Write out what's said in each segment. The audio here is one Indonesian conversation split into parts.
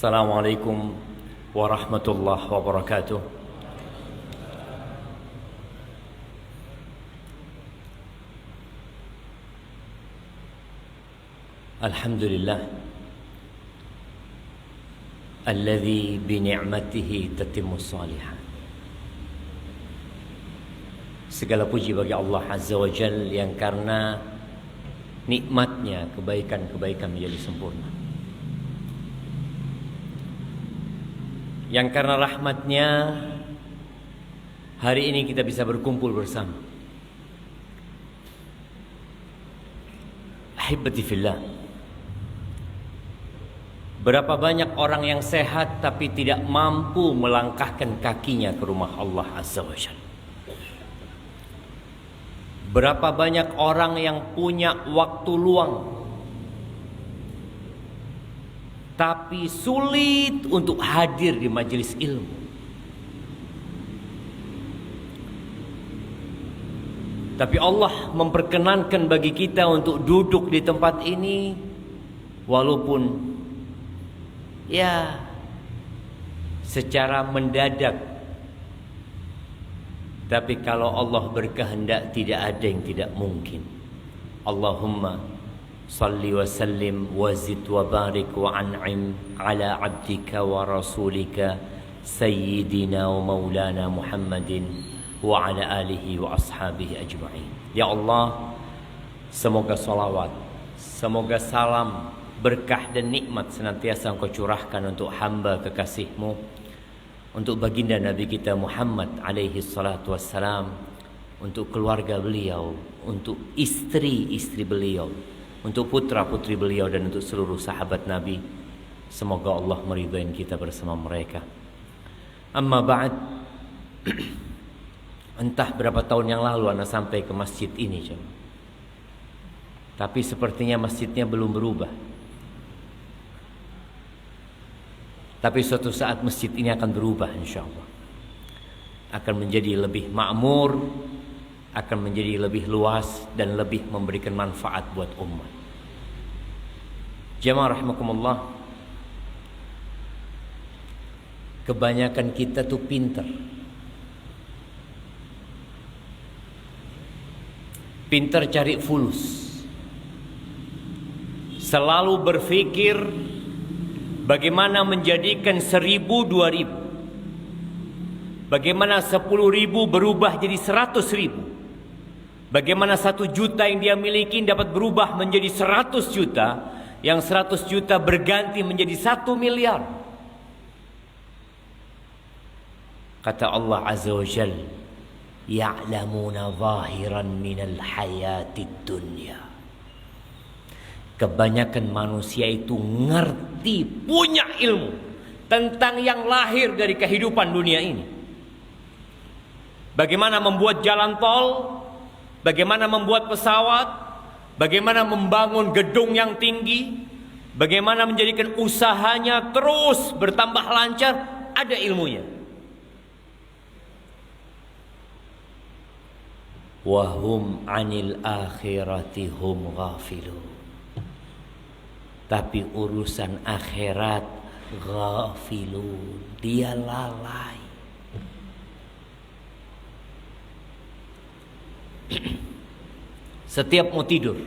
Assalamualaikum warahmatullahi wabarakatuh. Alhamdulillah alladzi bi ni'matihi tatimmus shalihat. Segala puji bagi Allah Azza wa Jalla yang karena nikmatnya kebaikan-kebaikan menjadi sempurna. Yang karena rahmatnya hari ini kita bisa berkumpul bersama. Ahibati fillah, berapa banyak orang yang sehat tapi tidak mampu melangkahkan kakinya ke rumah Allah Azza wa Jalla. Berapa banyak orang yang punya waktu luang tapi sulit untuk hadir di majelis ilmu. Tapi Allah memperkenankan bagi kita untuk duduk di tempat ini, walaupun ya secara mendadak. Tapi kalau Allah berkehendak, tidak ada yang tidak mungkin. Allahumma salli wa sallim wa zid wa barik wa an'im ala abdika wa rasulika sayyidina wa maulana Muhammadin wa ala alihi wa ashabihi ajma'in. Ya Allah, semoga salawat, semoga salam, berkah dan nikmat senantiasa Engkau curahkan untuk hamba kekasih-Mu, untuk baginda Nabi kita Muhammad alaihi salatu wassalam, untuk keluarga beliau, untuk istri-istri beliau, untuk putra-putri beliau, dan untuk seluruh sahabat Nabi. Semoga Allah meridai kita bersama mereka. Amma ba'd. Entah berapa tahun yang lalu Anda sampai ke masjid ini, tapi sepertinya masjidnya belum berubah. Tapi suatu saat masjid ini akan berubah, insyaallah. Akan menjadi lebih makmur, akan menjadi lebih luas dan lebih memberikan manfaat buat umat. Jamaah rahimakumullah, kebanyakan kita tuh pinter cari fulus, selalu berpikir bagaimana menjadikan 1000 2000, bagaimana 10.000 berubah jadi 100.000, bagaimana 1 juta yang dia miliki dapat berubah menjadi 100 juta, yang 100 juta berganti menjadi 1 miliar. Kata Allah Azza wa Jalla, ya'lamuna zahiran minal hayatid dunya. Kebanyakan manusia itu ngerti, punya ilmu tentang yang lahir dari kehidupan dunia ini. Bagaimana membuat jalan tol, bagaimana membuat pesawat, bagaimana membangun gedung yang tinggi, bagaimana menjadikan usahanya terus bertambah lancar, ada ilmunya. Wahum anil akhirati hum ghafilun. Tapi urusan akhirat ghafilun, dia lalai. Setiap mau tidur,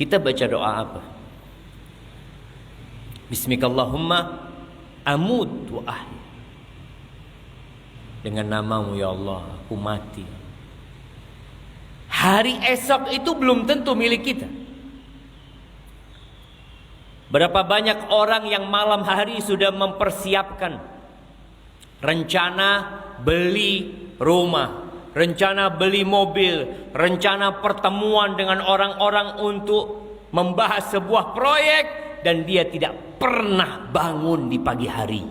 kita baca doa apa? Bismikallahumma amut wa ahya. Dengan namamu ya Allah, aku mati. Hari esok itu belum tentu milik kita. Berapa banyak orang yang malam hari sudah mempersiapkan rencana beli rumah, rencana beli mobil, rencana pertemuan dengan orang-orang untuk membahas sebuah proyek, dan dia tidak pernah bangun di pagi hari.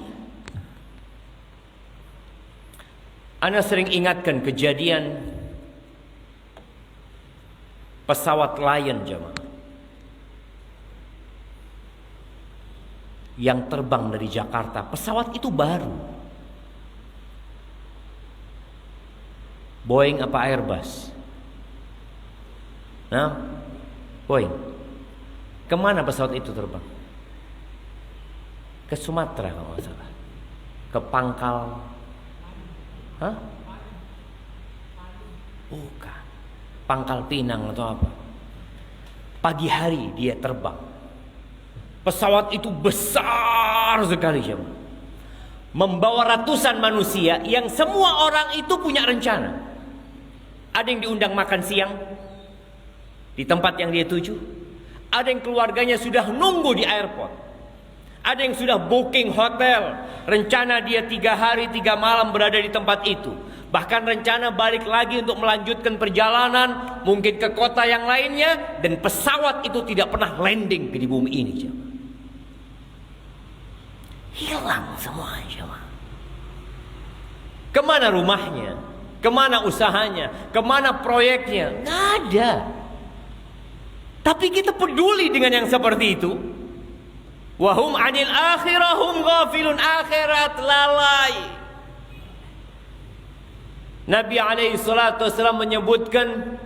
Ana sering ingatkan kejadian pesawat Lion, jemaah, yang terbang dari Jakarta. Pesawat itu baru, Boeing apa Airbus? Nah, Boeing. Kemana pesawat itu terbang? Ke Sumatera kalau nggak salah. Ke Pangkal. Hah? Bukan. Pangkal Pinang atau apa. Pagi hari dia terbang. Pesawat itu besar sekali, jemaah. Membawa ratusan manusia yang semua orang itu punya rencana. Ada yang diundang makan siang di tempat yang dia tuju. Ada yang keluarganya sudah nunggu di airport. Ada yang sudah booking hotel. Rencana dia 3 hari 3 malam berada di tempat itu. Bahkan rencana balik lagi untuk melanjutkan perjalanan. Mungkin ke kota yang lainnya. Dan pesawat itu tidak pernah landing di bumi ini, jemaah. Hilang semua, jemaah. Kemana rumahnya? Kemana usahanya? Kemana proyeknya? Nggak ada. Tapi kita peduli dengan yang seperti itu. Wahum anil akhirahum ghafilun, akhirat lalai. Nabi alaihi salatu wasallam menyebutkan,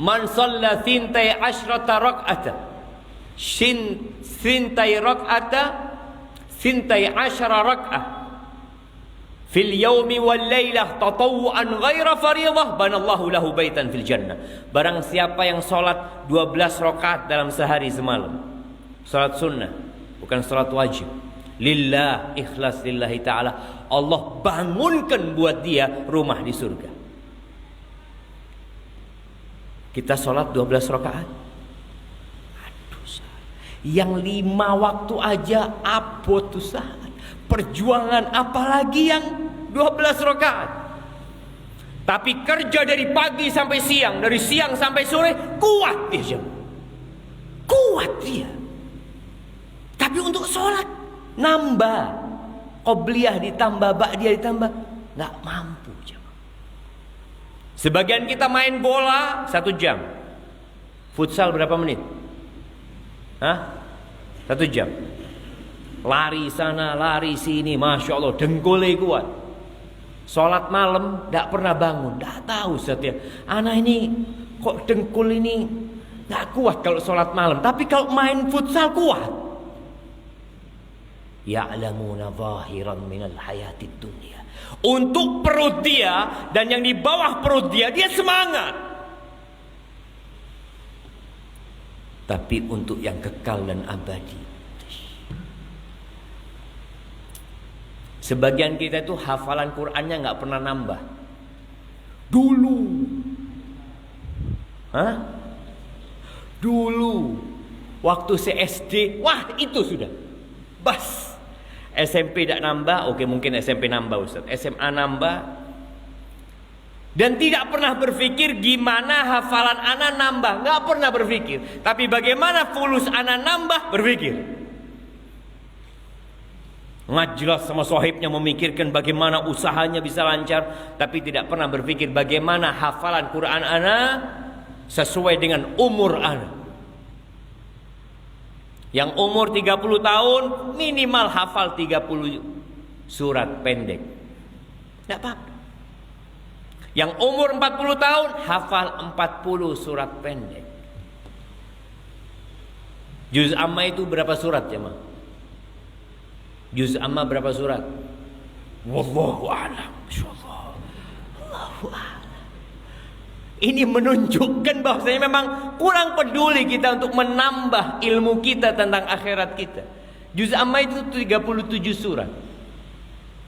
man shalla thintai asyrata rak'ata, thintai rak'ata, thintai asyara rak'ah fil yaumi wal lailah tatawuan ghaira fariḍah banallahu lahu baitan fil jannah. Barang siapa yang salat 12 rakaat dalam sehari semalam, salat sunnah, bukan salat wajib, lillah, ikhlas lillahi ta'ala, Allah bangunkan buat dia rumah di surga. Kita salat 12 rakaat. Aduh, yang 5 waktu aja apa tuh saat? Perjuangan, apalagi yang 12 rakaat. Tapi kerja dari pagi sampai siang, dari siang sampai sore, kuat dia. Kuat dia. Tapi untuk sholat nambah, qobliyah ditambah, ba'diyah ditambah, nggak mampu. Sebagian kita main bola 1 jam. Futsal berapa menit? Hah? 1 jam. Lari sana, lari sini, masya Allah, dengkulnya kuat. Sholat malam tidak pernah bangun, tidak tahu setiap anak ini kok dengkul ini tidak kuat kalau sholat malam, tapi kalau main futsal kuat. Ya'lamuna zahiran minal hayatid dunya. Untuk perut dia dan yang di bawah perut dia semangat. Tapi untuk yang kekal dan abadi, sebagian kita itu hafalan Qur'annya nggak pernah nambah. Dulu, dulu waktu SD, wah itu sudah bas. SMP tidak nambah, oke mungkin SMP nambah Ustaz. SMA nambah. Dan tidak pernah berpikir gimana hafalan anak nambah, nggak pernah berpikir. Tapi bagaimana fulus anak nambah, berpikir. Ngajlas sama sohibnya memikirkan bagaimana usahanya bisa lancar, tapi tidak pernah berpikir bagaimana hafalan Quran ana sesuai dengan umur ana. Yang umur 30 tahun minimal hafal 30 surat pendek. Tidak apa-apa. Yang umur 40 tahun hafal 40 surat pendek. Juz amma itu berapa surat jemaah? Juz amma berapa surat? Wallahu a'lam. Masyaallah. Allahu a'lam. Ini menunjukkan bahwasanya memang kurang peduli kita untuk menambah ilmu kita tentang akhirat kita. Juz amma itu 37 surat.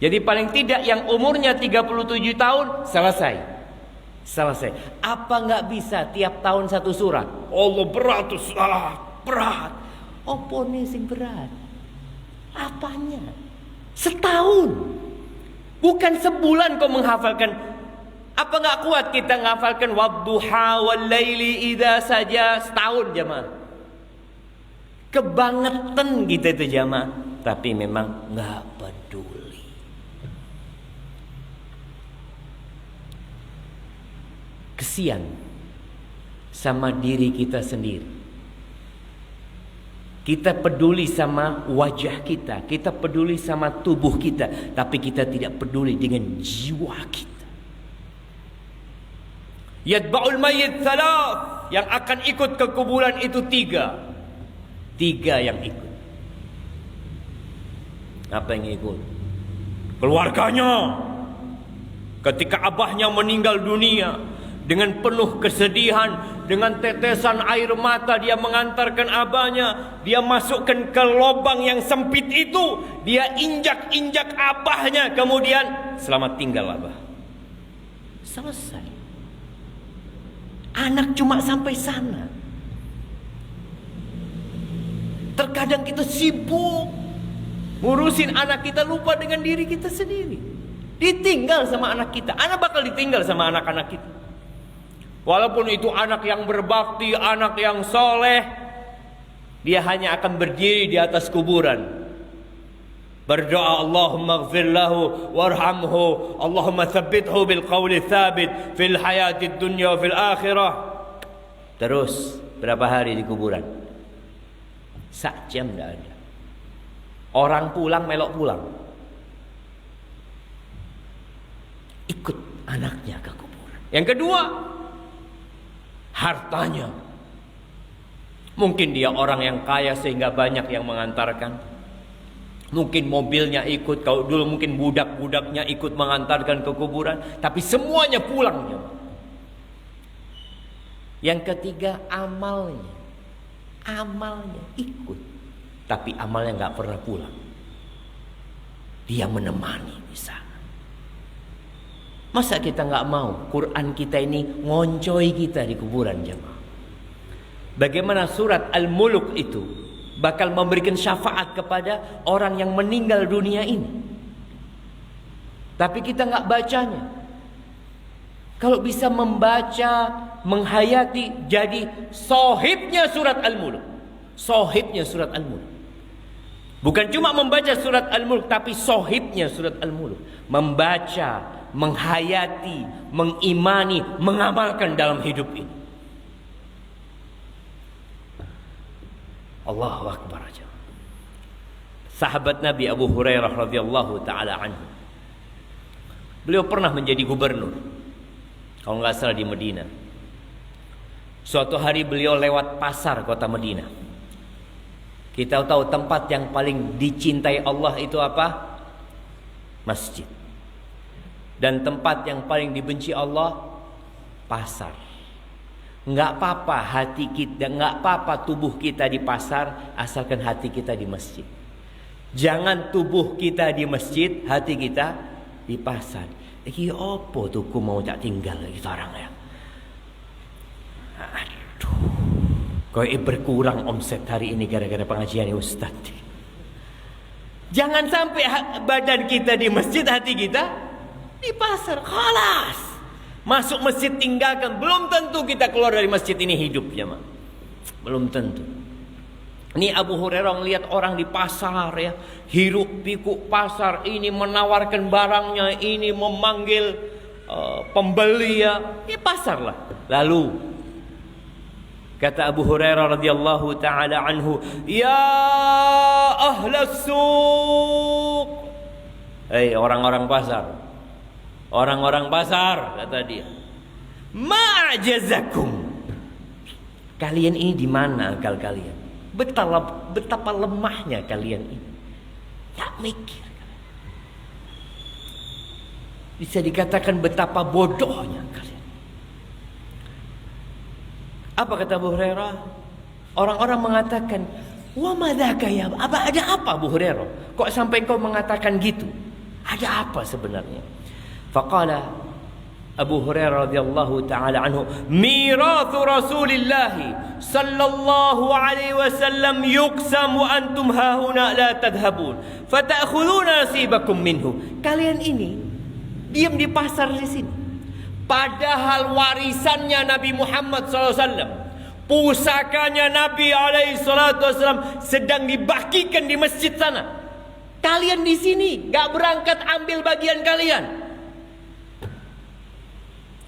Jadi paling tidak yang umurnya 37 tahun selesai. Selesai. Apa nggak bisa tiap tahun 1 surat? Allah berat, berat. Apa nih sing berat? Apanya? Setahun. Bukan sebulan kau menghafalkan. Apa nggak kuat kita menghafalkan wadduha wal laili idza saja setahun jemaah? Kebangetan kita itu jemaah, tapi memang nggak peduli. Kesian sama diri kita sendiri. Kita peduli sama wajah kita, kita peduli sama tubuh kita, tapi kita tidak peduli dengan jiwa kita. Yatba'ul mayyit thalath, yang akan ikut ke kuburan itu 3 yang ikut. Apa yang ikut? Keluarganya. Ketika abahnya meninggal dunia, dengan penuh kesedihan, dengan tetesan air mata dia mengantarkan abahnya. Dia masukkan ke lubang yang sempit itu, dia injak-injak abahnya. Kemudian selamat tinggal abah. Selesai. Anak cuma sampai sana. Terkadang kita sibuk ngurusin anak kita, lupa dengan diri kita sendiri. Ditinggal sama anak kita. Anak bakal ditinggal sama anak-anak kita. Walaupun itu anak yang berbakti, anak yang soleh, dia hanya akan berdiri di atas kuburan, berdoa, Allahumma ighfir lahu warhamhu, Allahumma tsabbithu bil qawli tsabit fil hayatid dunya wa fil akhirah. Terus berapa hari di kuburan? Sak jam tidak ada. Orang pulang melok pulang. Ikut anaknya ke kuburan. Yang kedua, hartanya. Mungkin dia orang yang kaya sehingga banyak yang mengantarkan. Mungkin mobilnya ikut. Kalau dulu mungkin budak-budaknya ikut mengantarkan ke kuburan. Tapi semuanya pulangnya. Yang ketiga, amalnya. Amalnya ikut. Tapi amalnya gak pernah pulang. Dia menemani di sana. Masa kita gak mau Quran kita ini ngoncoi kita di kuburan, jemaah? Bagaimana surat Al-Mulk itu bakal memberikan syafaat kepada orang yang meninggal dunia ini, tapi kita gak bacanya. Kalau bisa membaca, menghayati, jadi sohibnya surat Al-Mulk. Sohibnya surat Al-Mulk. Bukan cuma membaca surat Al-Mulk, tapi sohibnya surat Al-Mulk. Membaca, menghayati, mengimani, mengamalkan dalam hidup ini. Allahu Akbar aja. Sahabat Nabi Abu Hurairah radhiyallahu taala anhu, beliau pernah menjadi gubernur, kalau nggak salah di Madinah. Suatu hari beliau lewat pasar kota Madinah. Kita tahu tempat yang paling dicintai Allah itu apa? Masjid. Dan tempat yang paling dibenci Allah, pasar. Enggak apa-apa hati kita, enggak apa-apa tubuh kita di pasar, asalkan hati kita di masjid. Jangan tubuh kita di masjid, hati kita di pasar. Iki opo tuh ku mau tak tinggal kita orang ya. Aduh, kok berkurang omset hari ini gara-gara pengajian Ustaz. Jangan sampai badan kita di masjid, hati kita di pasar. Khalas. Masuk masjid tinggalkan. Belum tentu kita keluar dari masjid ini hidup, ya, Mak. Belum tentu. Ini Abu Hurairah melihat orang di pasar, ya, hiruk pikuk pasar, ini menawarkan barangnya, ini memanggil pembeli, ya. Ini pasar lah. Lalu kata Abu Hurairah radhiyallahu taala anhu, "Ya ahlas suq." Hei orang-orang pasar. Orang-orang pasar, kata dia, "Ma'jazakum." Kalian ini di mana akal kalian? Betapa lemahnya kalian ini. Tak mikir. Bisa dikatakan betapa bodohnya kalian. Apa kata Abu Hurairah? Orang-orang mengatakan, "Wa madzaka ya?" Ada apa Abu Hurairah? Kok sampai kau mengatakan gitu? Ada apa sebenarnya? Faqala Abu Hurairah radhiyallahu taala anhu, "Mirathu Rasulillah sallallahu alaihi wasallam yuqsam wa antum hahuna la tadhhabun fata'khuduna nasibakum minhu." Kalian ini diam di pasar di sini. Padahal warisannya Nabi Muhammad SAW, pusakanya Nabi SAW sedang dibagikan di masjid sana. Kalian di sini gak berangkat ambil bagian kalian.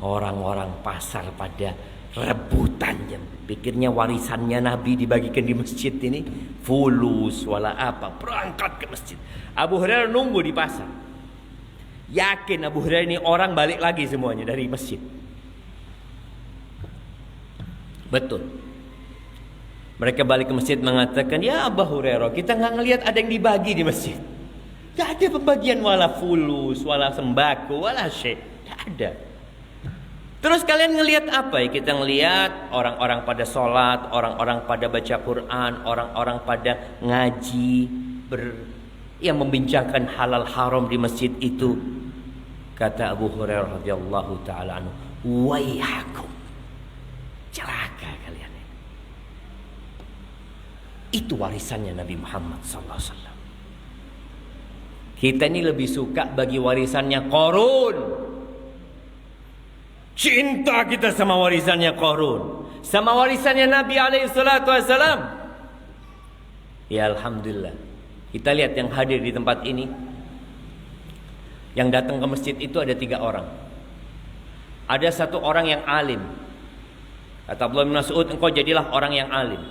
Orang-orang pasar pada rebutannya, pikirnya warisannya Nabi dibagikan di masjid ini, fulus wala apa, berangkat ke masjid. Abu Hurairah nunggu di pasar. Yakin Abu Hurairah ini orang balik lagi semuanya dari masjid. Betul. Mereka balik ke masjid mengatakan, "Ya Abu Hurairah, kita nggak ngelihat ada yang dibagi di masjid. Tidak ada pembagian wala fulus, wala sembako, wala syekh. Tidak ada. Terus kalian ngelihat apa ya? Kita ngelihat orang-orang pada sholat, orang-orang pada baca Quran, orang-orang pada ngaji, yang membincangkan halal haram di masjid itu. Kata Abu Hurairah radhiyallahu taala anhu, "Waihakum." Celaka kalian. Itu warisannya Nabi Muhammad sallallahu alaihi wasallam. Kita ini lebih suka bagi warisannya Qarun. Cinta kita sama warisannya Qarun, sama warisannya Nabi alaihi salatu wasallam. Ya alhamdulillah. Kita lihat yang hadir di tempat ini, yang datang ke masjid itu ada 3 orang. Ada 1 orang yang alim. Kata Abdullah bin Mas'ud, engkau jadilah orang yang alim.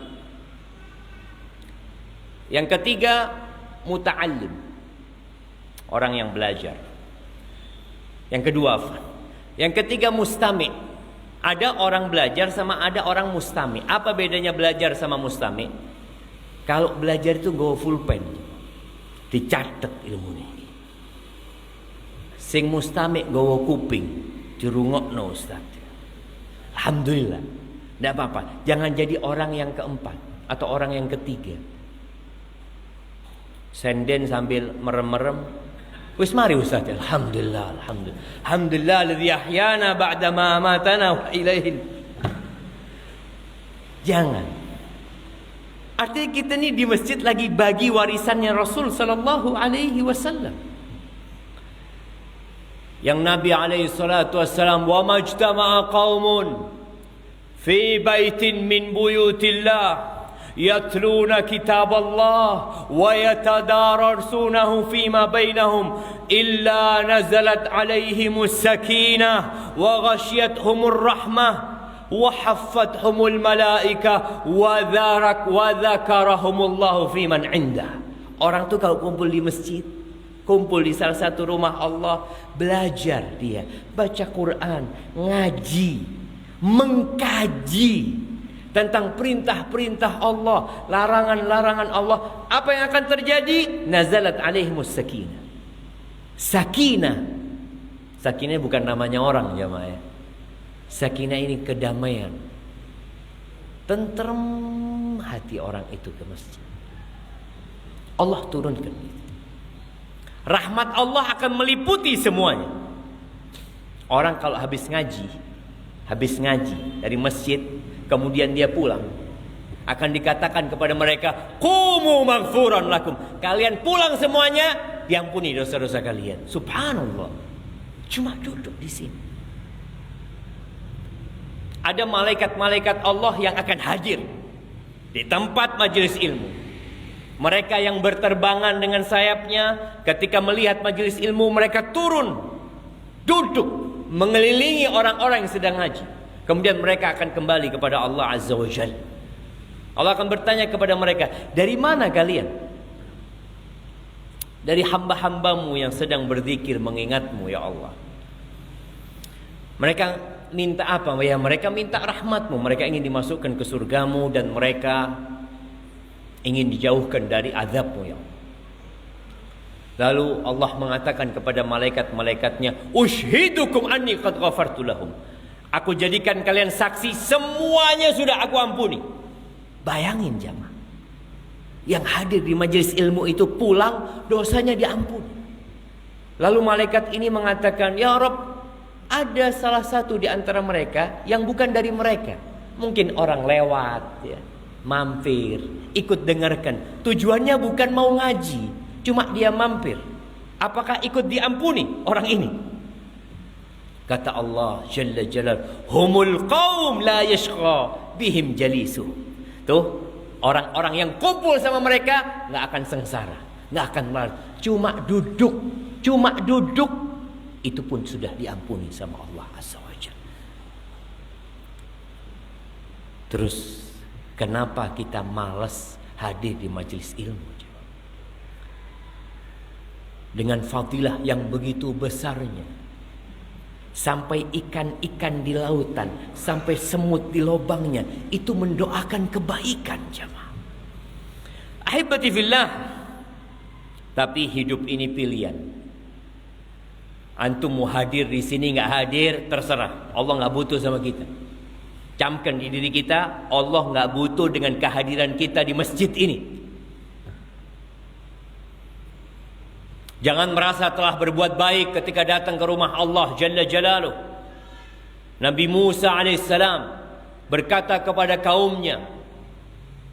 Yang ketiga, muta'allim, orang yang belajar. Yang kedua, yang ketiga mustami'. Ada orang belajar sama ada orang mustami'. Apa bedanya belajar sama mustami'? Kalau belajar itu go full pen, dicatat ilmunya. Sing mustami' go kuping, dirungokno Ustaz. Alhamdulillah. Tidak apa-apa. Jangan jadi orang yang keempat atau orang yang ketiga. Senden sambil merem-merem. Wis mari Ustaz. Alhamdulillah, alhamdulillah. Alhamdulillah alladzi ahyana ba'da ma amatana wa ilaihi. Jangan. Artinya kita ni di masjid lagi bagi warisannya Rasul sallallahu alaihi wasallam. Yang Nabi alaihi salatu wasallam, "Wa majtama'a qaumun fi baitin min buyutillah يتلون كتاب الله ويتدارسونه فيما بينهم إلا نزلت عليهم السكينة وغشيتهم الرحمة وحفتهم الملائكة وذكرهم الله في من عنده." Orang tuh kalau kumpul di masjid, kumpul di salah satu rumah Allah, belajar dia, baca Quran, ngaji, mengkaji tentang perintah-perintah Allah, larangan-larangan Allah. Apa yang akan terjadi? Nazalat alaihimus sakinah. Sakinah. Sakinah bukan namanya orang jamaah. Sakinah ini kedamaian. Tentrem hati orang itu ke masjid. Allah turunkan itu. Rahmat Allah akan meliputi semuanya. Orang kalau habis ngaji dari masjid, kemudian dia pulang, akan dikatakan kepada mereka, "Qumu maghfuran lakum." Kalian pulang semuanya, diampuni dosa-dosa kalian. Subhanallah. Cuma duduk di sini. Ada malaikat-malaikat Allah yang akan hadir di tempat majelis ilmu. Mereka yang berterbangan dengan sayapnya, ketika melihat majelis ilmu, mereka turun, duduk, mengelilingi orang-orang yang sedang ngaji. Kemudian mereka akan kembali kepada Allah Azza wa Jalla. Allah akan bertanya kepada mereka, "Dari mana kalian?" "Dari hamba-hambamu yang sedang berzikir mengingatmu ya Allah." Mereka minta apa? Ya, mereka minta rahmatmu. Mereka ingin dimasukkan ke surgamu dan mereka ingin dijauhkan dari azabmu ya Allah. Lalu Allah mengatakan kepada malaikat-malaikatnya, "Ushidukum anni qad ghafartu lahum." Aku jadikan kalian saksi, semuanya sudah aku ampuni. Bayangin jamaah, yang hadir di majelis ilmu itu pulang, dosanya diampuni. Lalu malaikat ini mengatakan, "Ya Rabb, ada salah satu di antara mereka yang bukan dari mereka. Mungkin orang lewat ya, mampir, ikut dengarkan. Tujuannya bukan mau ngaji, cuma dia mampir. Apakah ikut diampuni orang ini?" Kata Allah Jalla Jalal, "Humul qaum la yashqa bihim jalisu." Tuh, orang-orang yang kumpul sama mereka nggak akan sengsara, nggak akan malas. Cuma duduk, itu pun sudah diampuni sama Allah Azza wa Jalla. Terus, kenapa kita malas hadir di majelis ilmu? Dengan fadilah yang begitu besarnya, sampai ikan-ikan di lautan, sampai semut di lubangnya, itu mendoakan kebaikan jemaah. Ahibati fillah, Tapi hidup ini pilihan. Antum mau hadir di sini nggak hadir terserah. Allah nggak butuh sama kita. Camkan di diri kita, Allah nggak butuh dengan kehadiran kita di masjid ini. Jangan merasa telah berbuat baik ketika datang ke rumah Allah Jalla Jalaluh. Nabi Musa alaihissalam berkata kepada kaumnya,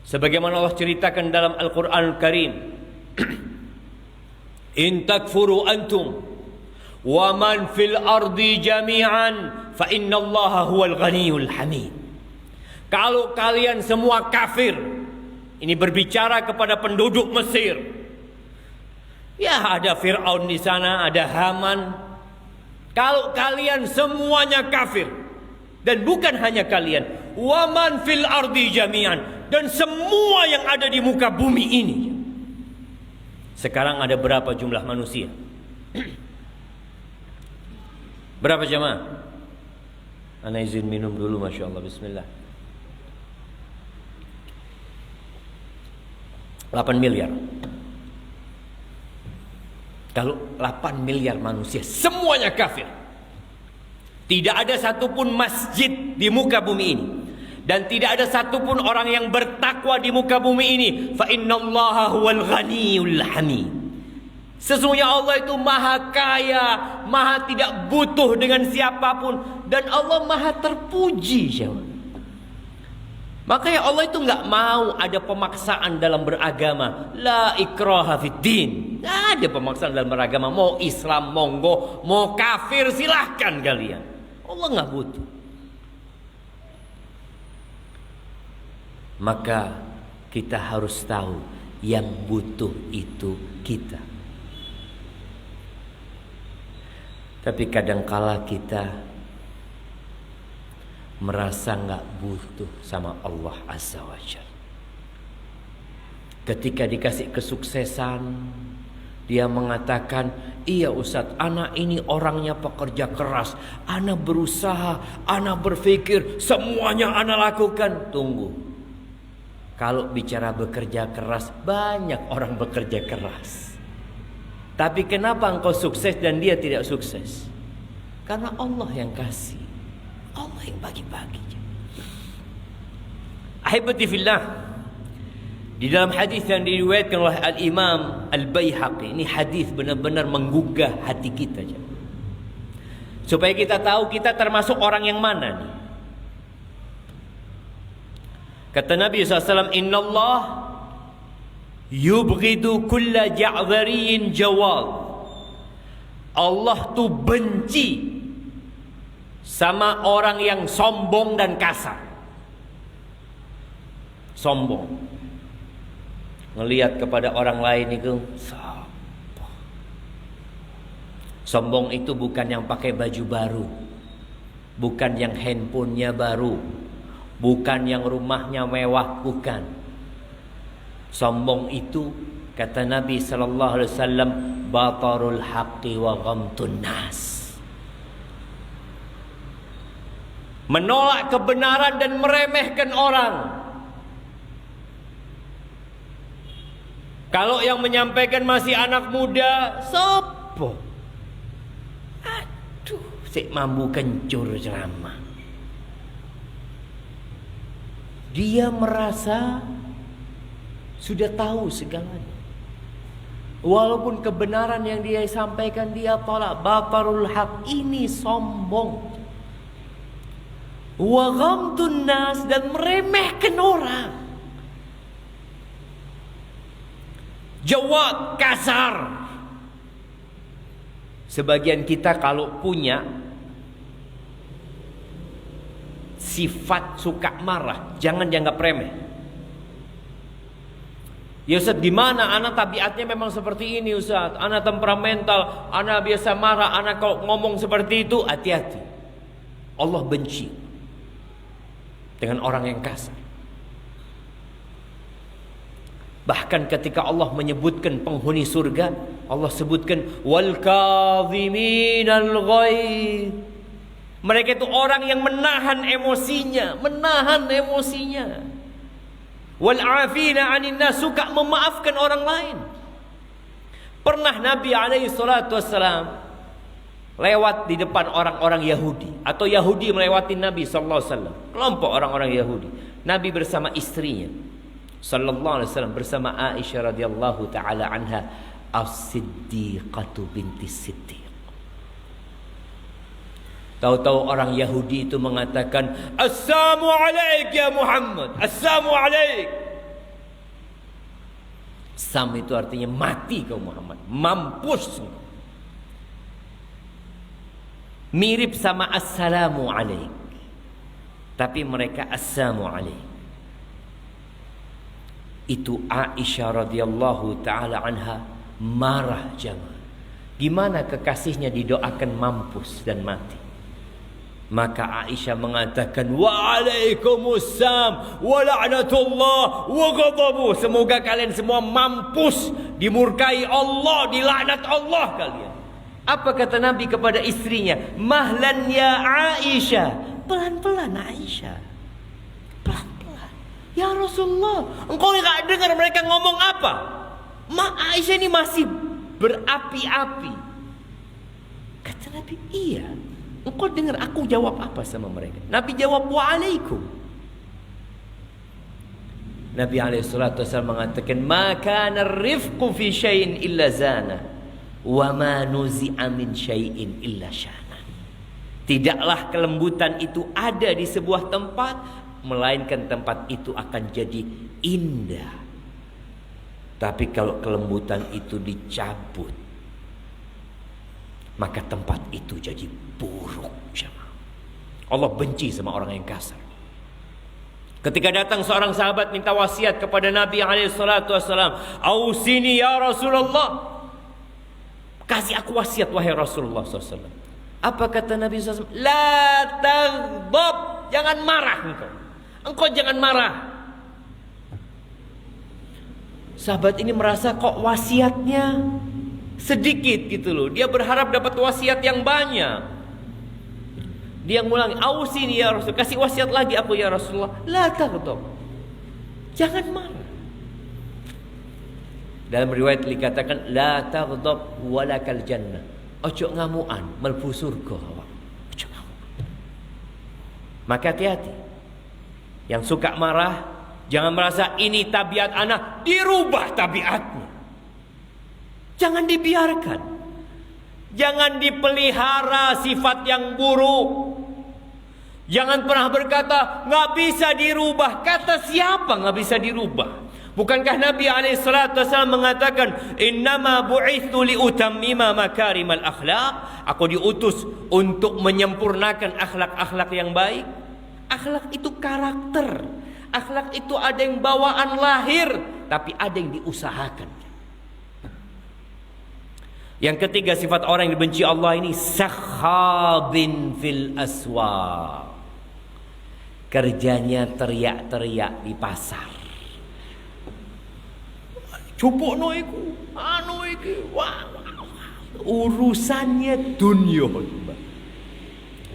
sebagaimana Allah ceritakan dalam Al-Quran Al-Karim, In takfuru antum wa man fil ardi jami'an fa inna allaha huwal ghaniyul hamid. Kalau kalian semua kafir, ini berbicara kepada penduduk Mesir. Ya, ada Fir'aun di sana, ada Haman. Kalau kalian semuanya kafir, dan bukan hanya kalian, wa man fil ardi jami'an, dan semua yang ada di muka bumi ini. Sekarang ada berapa jumlah manusia? Berapa jemaah? Ana izin minum dulu, Masya Allah, bismillah. 8 miliar. Kalau 8 miliar manusia semuanya kafir, tidak ada satupun masjid di muka bumi ini, dan tidak ada satupun orang yang bertakwa di muka bumi ini, fa innallaha huwal ghaniyul hamid. Sesungguhnya Allah itu maha kaya, maha tidak butuh dengan siapapun, dan Allah maha terpuji. Makanya Allah itu nggak mau ada pemaksaan dalam beragama. La ikraha fiddin. Nggak ada pemaksaan dalam beragama. Mau Islam monggo, mau kafir silahkan kalian. Allah nggak butuh. Maka kita harus tahu yang butuh itu kita. Tapi kadangkala kita merasa nggak butuh sama Allah Azza wa Jalla. Ketika dikasih kesuksesan, dia mengatakan, iya Ustadz, anak ini orangnya pekerja keras, anak berusaha, anak berpikir, semuanya anak lakukan. Tunggu, kalau bicara bekerja keras, banyak orang bekerja keras. Tapi kenapa engkau sukses dan dia tidak sukses? Karena Allah yang kasih, Allah yang bagi-bagi. Ahibati fillah, di dalam hadis yang diriwayatkan oleh Al-Imam Al-Baihaqi, ini hadis benar-benar menggugah hati kita, supaya kita tahu kita termasuk orang yang mana nih. Kata Nabi SAW, Inna Allah yubghidu kulla ja'dhariyin jawad. Allah tuh benci sama orang yang sombong dan kasar. Sombong, ngelihat kepada orang lain itu sombong. Itu bukan yang pakai baju baru, bukan yang handphonenya baru, bukan yang rumahnya mewah, bukan. Sombong itu, kata Nabi sallallahu alaihi wasallam, batarul haqqi wa ghamtun nas. Menolak kebenaran dan meremehkan orang. Kalau yang menyampaikan masih anak muda, sopo? Aduh, sik mambu kencur ceramah. Dia merasa sudah tahu segalanya. Walaupun kebenaran yang dia sampaikan dia tolak. Batarul haq, ini sombong. Wa ghamtun nas, dan meremehkan orang. Jawab, kasar. Sebagian kita kalau punya sifat suka marah, jangan dianggap remeh. Ya Ustaz, di mana anak tabiatnya memang seperti ini Ustaz? Anak temperamental, anak biasa marah, anak kalau ngomong seperti itu, hati-hati. Allah benci dengan orang yang kasar. Bahkan ketika Allah menyebutkan penghuni surga, Allah sebutkan wal kadhiminal ghaidh. Mereka itu orang yang menahan emosinya, Wal afina 'anil nas, suka memaafkan orang lain. Pernah Nabi alaihi salatu wassalam lewat di depan orang-orang Yahudi, atau Yahudi melewati Nabi sallallahu alaihi wasallam. Kelompok orang-orang Yahudi. Nabi bersama istrinya sallallahu alaihi wasallam, bersama Aisyah radhiyallahu taala anha, As-Siddiqatu binti Siddiq. Tahu-tahu orang Yahudi itu mengatakan, "Assalamu alaik ya Muhammad, assalamu alaik." Sam itu artinya mati kau Muhammad, mampus. Mirip sama assalamu alaik, tapi mereka assalamu alaik. Itu Aisyah radhiyallahu taala anha marah jamaah. Gimana kekasihnya didoakan mampus dan mati? Maka Aisyah mengatakan, "Waalaikumsalam wa la'natullah wa ghadabuh." Semoga kalian semua mampus, dimurkai Allah, dilaknat Allah kalian. Apa kata Nabi kepada istrinya? "Mahlan ya Aisyah." Pelan-pelan Aisyah. Pelan-pelan. Ya Rasulullah, engkau enggak dengar mereka ngomong apa? Aisyah ini masih berapi-api. Kata Nabi, "Iya. Engkau dengar aku jawab apa sama mereka?" Nabi jawab, "Waalaikum." Nabi alaihissalatu wassalam mengatakan, "Ma kana ar-rifqu fi syai'in illa zana, wa ma nuzi'a min syai'in illa syana." Tidaklah kelembutan itu ada di sebuah tempat, melainkan tempat itu akan jadi indah. Tapi kalau kelembutan itu dicabut, maka tempat itu jadi buruk. Allah benci sama orang yang kasar. Ketika datang seorang sahabat minta wasiat kepada Nabi alaihissalatu wassalam, "Ausini ya Rasulullah." Kasih aku wasiat wahai Rasulullah SAW. Apa kata Nabi SAW? "La taghdab." Jangan marah engkau. Engkau jangan marah. Sahabat ini merasa kok wasiatnya sedikit gitu loh. Dia berharap dapat wasiat yang banyak. Dia ngulangi, "Ausini ya Rasul." Kasih wasiat lagi aku ya Rasulullah. "La taghdab." Jangan marah. Dalam riwayat dikatakan, "La taghdab walakal jannah." Ojo ngamuan, mlebu surga awak. Ojo ngamuan. Maka hati-hati. Yang suka marah, jangan merasa ini tabiat anak, dirubah tabiatnya. Jangan dibiarkan. Jangan dipelihara sifat yang buruk. Jangan pernah berkata nggak bisa dirubah. Kata siapa nggak bisa dirubah? Bukankah Nabi SAW mengatakan, "Innama bu'ithu liutammima makarimal akhlaq." Aku diutus untuk menyempurnakan akhlak-akhlak yang baik. Akhlak itu karakter. Akhlak itu ada yang bawaan lahir, tapi ada yang diusahakan. Yang ketiga sifat orang yang dibenci Allah ini, sakhabin fil aswaq. Kerjanya teriak-teriak di pasar. Cupukno iku, anu iki, wah. Urusannya dunia.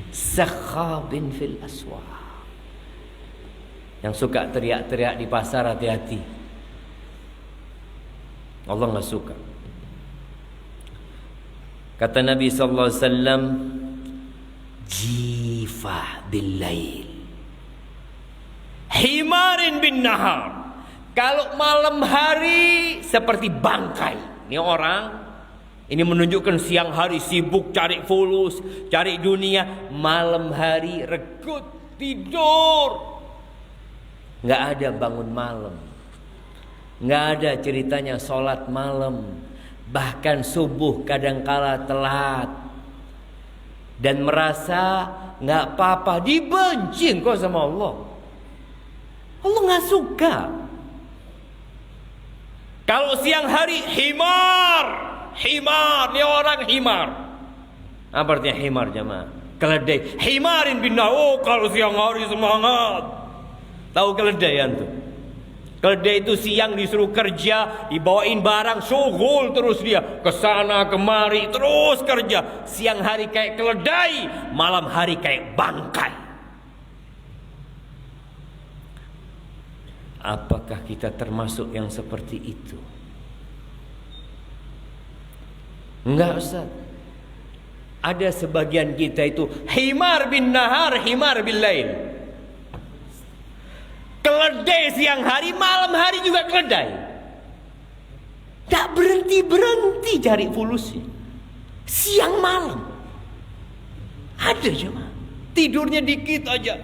Sakhabin fil aswaq. Yang suka teriak-teriak di pasar, hati-hati. Allah enggak suka. Kata Nabi sallallahu alaihi wasallam, "Jifah bil lail, himarin bin nahar." Kalau malam hari seperti bangkai. Ini orang, ini menunjukkan siang hari sibuk cari fulus, cari dunia. Malam hari regut, tidur. Nggak ada bangun malam. Nggak ada ceritanya sholat malam. Bahkan subuh kadangkala telat. Dan merasa nggak apa-apa. Dibenci kok sama Allah. Allah nggak suka. Kalau siang hari himar, ini orang himar. Apa artinya himar jemaah? Keledai. Himarin bin nahar. Kalau siang hari semangat. Tahu keledai antum? Keledai itu siang disuruh kerja, dibawain barang, syughul terus dia kesana kemari terus kerja. Siang hari kayak keledai, malam hari kayak bangkai. Apakah kita termasuk yang seperti itu? Enggak Ustaz. Ada sebagian kita itu himar bin nahar, himar bil lail. Keledai siang hari, malam hari juga keledai. Tak berhenti-berhenti cari fulusnya. Siang malam. Ada jemaah. Tidurnya dikit aja.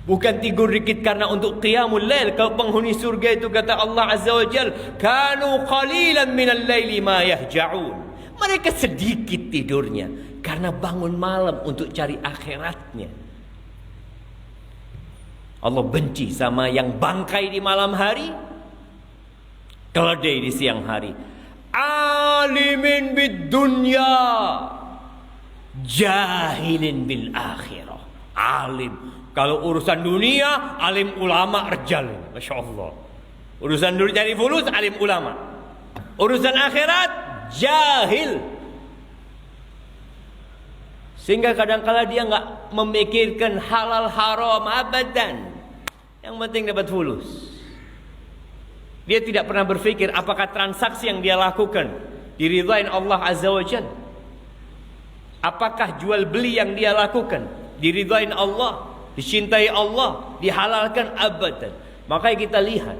Bukan tidur dikit karena untuk qiyamul lail. Kalau penghuni surga itu kata Allah Azza wa Jal, kanu qalilan minal laili ma yahja'un. Mereka sedikit tidurnya karena bangun malam untuk cari akhiratnya. Allah benci sama yang bangkai di malam hari, keledai di siang hari. Alimin bid dunya, jahilin bil akhirah. Alim kalau urusan dunia, alim ulama rejal. Masya Allah. Urusan dunia cari fulus, alim ulama. Urusan akhirat, jahil. Sehingga kadang-kala dia nggak memikirkan halal haram abadan. Yang penting dapat fulus. Dia tidak pernah berpikir apakah transaksi yang dia lakukan diridhain Allah Azza wa Jalla. Apakah jual beli yang dia lakukan diridhain Allah, dicintai Allah, dihalalkan abadan. Makanya kita lihat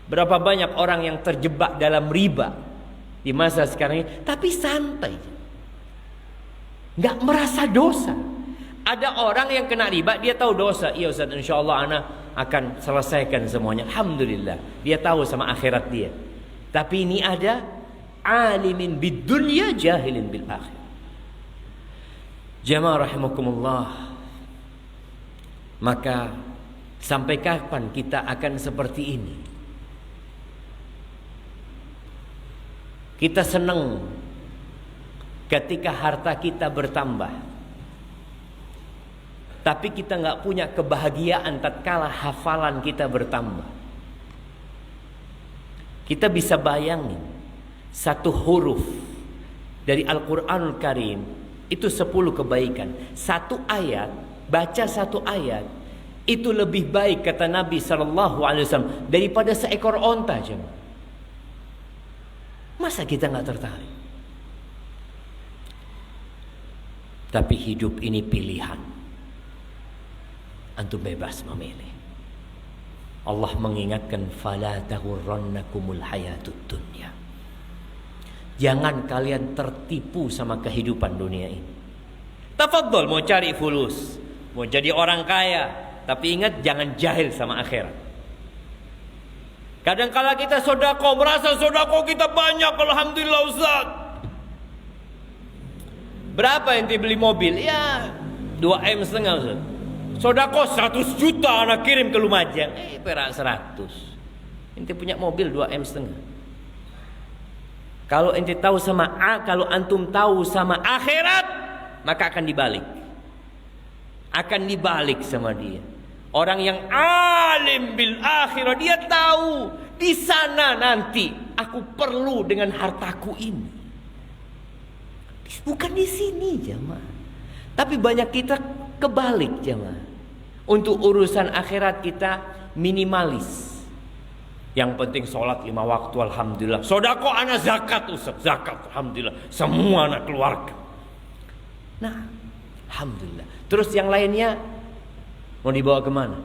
berapa banyak orang yang terjebak dalam riba di masa sekarang ini, tapi santai, nggak merasa dosa. Ada orang yang kena riba, dia tahu dosa. Iya Ustaz, insya Allah anak akan selesaikan semuanya. Alhamdulillah, dia tahu sama akhirat dia. Tapi ini ada alimin bid dunya, jahilin bil akhir. Jamaah rahimakumullah. Maka sampai kapan kita akan seperti ini? Kita senang ketika harta kita bertambah, tapi kita nggak punya kebahagiaan tatkala hafalan kita bertambah. Kita bisa bayangin satu huruf dari Al-Quranul Karim itu 10 kebaikan. Satu ayat, baca satu ayat itu lebih baik kata Nabi SAW daripada seekor onta. Masa kita nggak tertarik? Tapi hidup ini pilihan. Antum bebas memilih. Allah mengingatkan, fala taghurrannakumul hayatud dunya. Jangan kalian tertipu sama kehidupan dunia ini. Tafadhol mau cari fulus, mau jadi orang kaya, tapi ingat jangan jahil sama akhirat. Kadang-kala kita sodako, merasa sodako kita banyak, alhamdulillah Ustaz. Berapa ente beli mobil? Ya 2,5 M Ustaz. Sodako 100 juta anak kirim ke Lumajang. Perak 100. Ente punya mobil 2,5 M. Kalau ente tahu sama kalau antum tahu sama akhirat, maka akan dibalik. Akan dibalik sama dia. Orang yang alim bil akhirah, dia tahu di sana nanti aku perlu dengan hartaku ini. Bukan di sini jamaah. Tapi banyak kita kebalik jamaah. Untuk urusan akhirat kita minimalis. Yang penting sholat 5 waktu alhamdulillah. Sodako anak zakat Ustaz, zakat alhamdulillah. Semua anak keluarga. Nah, alhamdulillah. Terus yang lainnya mau dibawa kemana?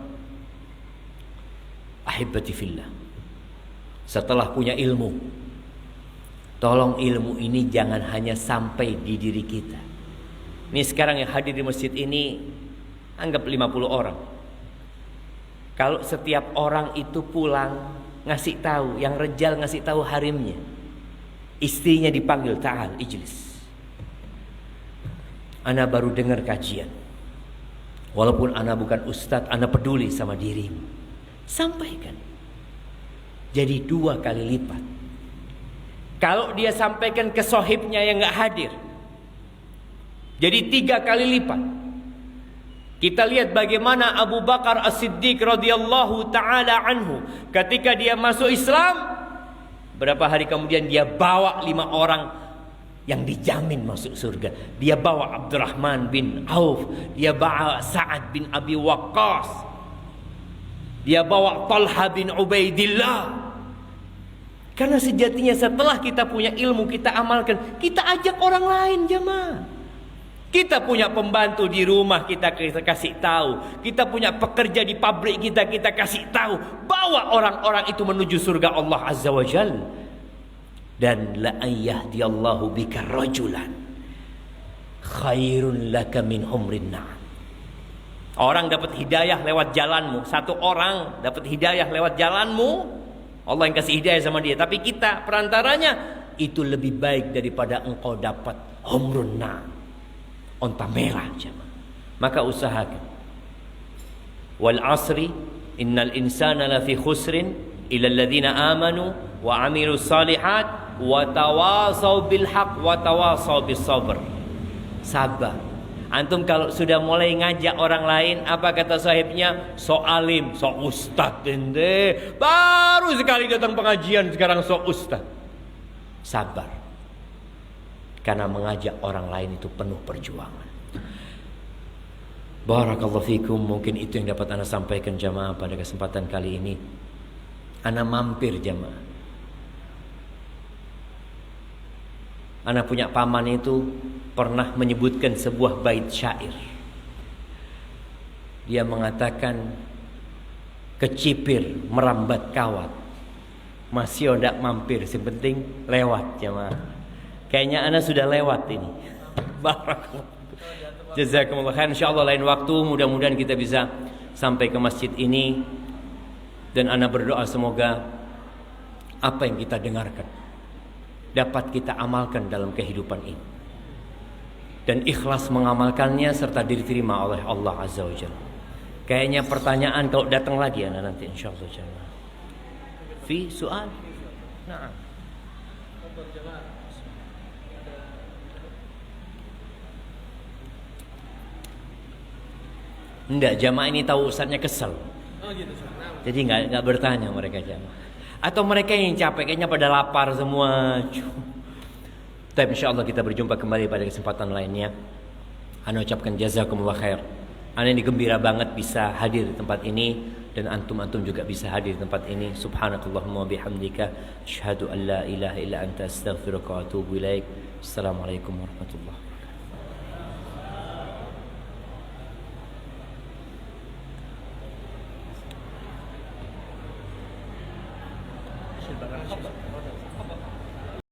Ahibati fillah. Setelah punya ilmu, tolong ilmu ini jangan hanya sampai di diri kita. Ini sekarang yang hadir di masjid ini, anggap 50 orang. Kalau setiap orang itu pulang ngasih tahu, yang rejal ngasih tahu harimnya, istrinya dipanggil, ta'al ijlis, ana baru dengar kajian. Walaupun ana bukan ustadz, ana peduli sama dirimu. Sampaikan. Jadi 2 kali lipat. Kalau dia sampaikan ke sohibnya yang gak hadir, jadi 3 kali lipat. Kita lihat bagaimana Abu Bakar As-Siddiq radhiyallahu ta'ala anhu, ketika dia masuk Islam, berapa hari kemudian dia bawa 5 orang yang dijamin masuk surga. Dia bawa Abdurrahman bin Auf, dia bawa Sa'ad bin Abi Waqqas, dia bawa Talha bin Ubaidillah. Karena sejatinya setelah kita punya ilmu, kita amalkan, kita ajak orang lain jemaah. Kita punya pembantu di rumah, kita kasih tahu. Kita punya pekerja di pabrik kita kasih tahu. Bawa orang-orang itu menuju surga Allah Azza wa Jal. Dan la ayyahdiyallahu bika rajulan khairun laka min humrin na'am. Orang dapat hidayah lewat jalanmu. Satu orang dapat hidayah lewat jalanmu. Allah yang kasih hidayah sama dia. Tapi kita perantaranya, itu lebih baik daripada engkau dapat humrun na'am, onta merah jemaah. Maka usahakan. Wal asri innal insana lafi khusrin illa alladhina amanu wa amilus salihat wa tawasaw bil haq wa tawasaw bis sabr. Sabar. Antum kalau sudah mulai ngajak orang lain, apa kata sahibnya? Sok alim, sok ustad ente. Baru sekali datang pengajian sekarang sok ustad. Sabar. Karena mengajak orang lain itu penuh perjuangan. Barakallahu fikum. Mungkin itu yang dapat Ana sampaikan jamaah pada kesempatan kali ini. Ana mampir jamaah. Ana punya paman itu pernah menyebutkan sebuah bait syair. Dia mengatakan, kecipir merambat kawat, masih odak mampir, sepenting lewat jamaah. Kayaknya Ana sudah lewat ini. Barakallah. Jazakumullah khair. Insyaallah lain waktu mudah-mudahan kita bisa sampai ke masjid ini. Dan Ana berdoa semoga apa yang kita dengarkan dapat kita amalkan dalam kehidupan ini. Dan ikhlas mengamalkannya serta diterima oleh Allah Azza wa Jalla. Kayaknya pertanyaan kalau datang lagi Ana nanti insyaallah jalla. Fi soal? Nah. Enggak, jamaah ini tahu ustaznya kesel. Oh gitu. Jadi enggak bertanya mereka jamaah. Atau mereka yang capek kayaknya pada lapar semua. Tapi insyaallah kita berjumpa kembali pada kesempatan lainnya. Ana ucapkan jazakumullah khair. Ana ini gembira banget bisa hadir di tempat ini dan antum-antum juga bisa hadir di tempat ini. Subhanakallahumma bihamdika asyhadu an la ilaha illa anta astaghfiruka wa atubu ilaik. Assalamualaikum warahmatullahi